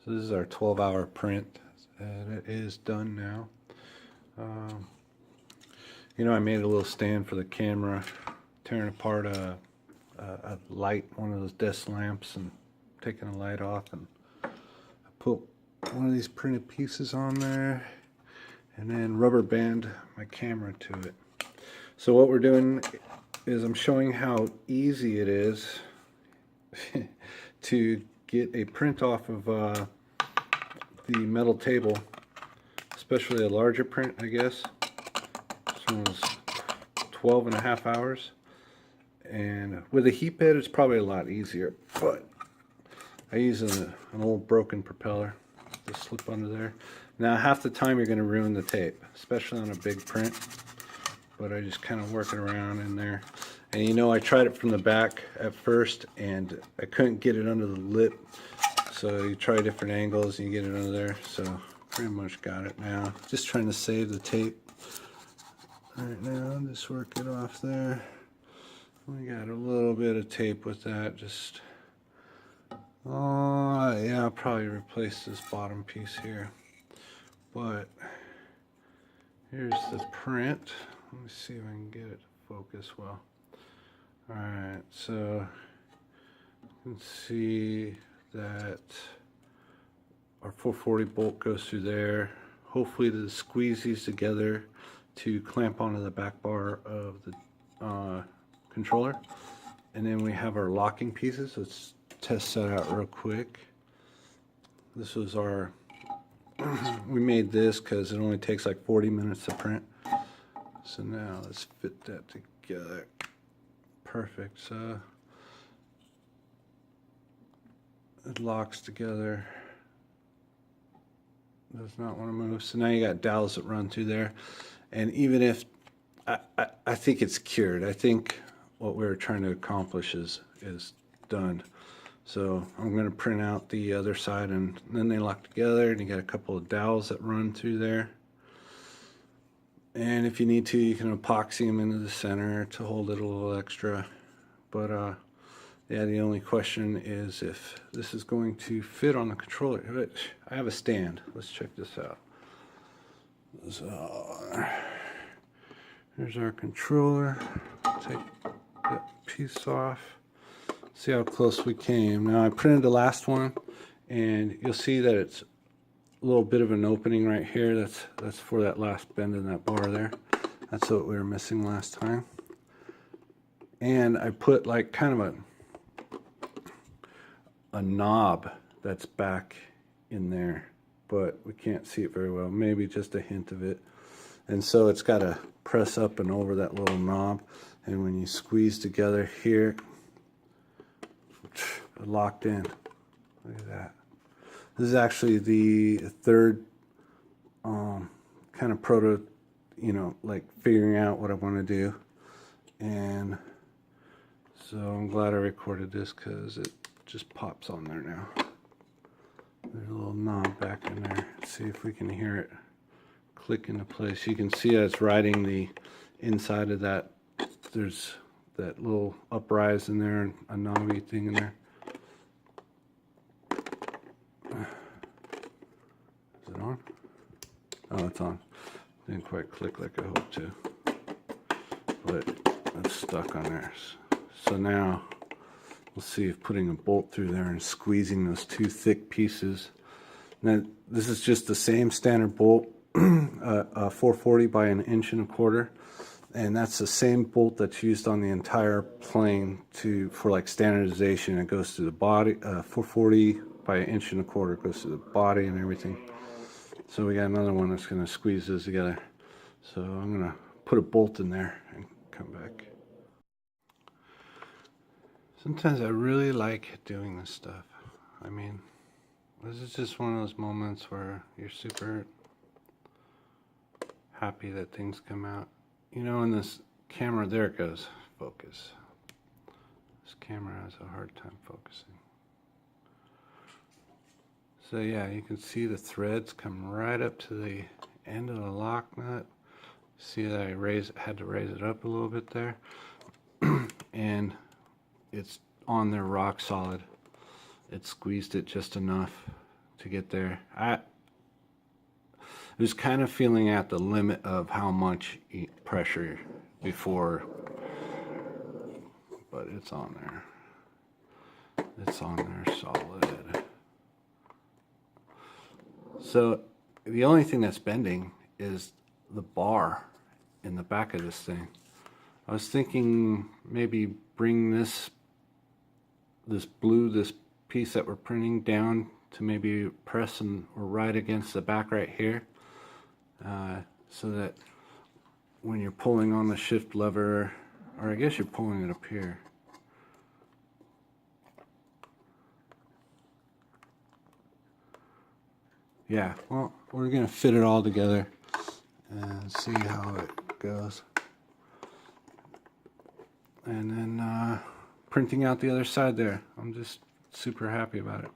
So this is our 12-hour print, and it is done now. You know, I made a little stand for the camera, tearing apart a light, one of those desk lamps, and taking the light off, and I put one of these printed pieces on there, and then rubber band my camera to it. So what we're doing is I'm showing how easy it is to get a print off of the metal table, especially a larger print, I guess. This one was 12.5 hours, and with a heat bed it's probably a lot easier, but I use an old broken propeller to slip under there. Now half the time you're going to ruin the tape, especially on a big print, but I just kind of work it around in there. And you know, I tried it from the back at first and I couldn't get it under the lip, so you try different angles and you get it under there. So pretty much got it now. Just trying to save the tape right now. Just work it off there. We got a little bit of tape with that. Just yeah, I'll probably replace this bottom piece here, but here's the print. Let me see if I can get it to focus well. Alright, so you can see that our 440 bolt goes through there. Hopefully to squeeze these together to clamp onto the back bar of the controller. And then we have our locking pieces. Let's test that out real quick. This was our, we made this because it only takes like 40 minutes to print. So now let's fit that together. Perfect. So it locks together. Does not want to move. So now you got dowels that run through there. And even if I think it's cured, I think what we're trying to accomplish is done. So I'm going to print out the other side, and then they lock together, and you got a couple of dowels that run through there. And if you need to, you can epoxy them into the center to hold it a little extra. But yeah, the only question is if this is going to fit on the controller. I have a stand. Let's check this out. So here's our controller. Take that piece off. See how close we came. Now I printed the last one, and you'll see that it's a little bit of an opening right here. That's for that last bend in that bar there. That's what we were missing last time. And I put like kind of a knob that's back in there, but we can't see it very well. Maybe just a hint of it. And so it's got to press up and over that little knob, and when you squeeze together here, locked in. Look at that. This is actually the third kind of proto, you know, like figuring out what I want to do. And so I'm glad I recorded this because it just pops on there now. There's a little knob back in there. Let's see if we can hear it click into place. You can see that it's riding the inside of that. There's that little uprise in there and a knobby thing in there. Is it on? Oh, it's on. Didn't quite click like I hoped to, but it's stuck on there. So now we'll see if putting a bolt through there and squeezing those two thick pieces. Now this is just the same standard bolt, 440 by 1.25 inches, and that's the same bolt that's used on the entire plane for like standardization. It goes through the body. 440 by 1.25 inches goes through the body and everything. So we got another one that's going to squeeze those together. So I'm going to put a bolt in there and come back. Sometimes I really like doing this stuff. I mean, this is just one of those moments where you're super happy that things come out. You know, in this camera, there it goes, focus. This camera has a hard time focusing. So yeah, you can see the threads come right up to the end of the lock nut. See that I had to raise it up a little bit there. And it's on there rock solid. It squeezed it just enough to get there. I was kind of feeling at the limit of how much pressure before, but it's on there. It's on there solid. So the only thing that's bending is the bar in the back of this thing. I was thinking maybe bring this piece that we're printing down to maybe press or right against the back right here, so that when you're pulling on the shift lever, or I guess you're pulling it up here. Yeah, well, we're gonna fit it all together and see how it goes. And then printing out the other side there. I'm just super happy about it.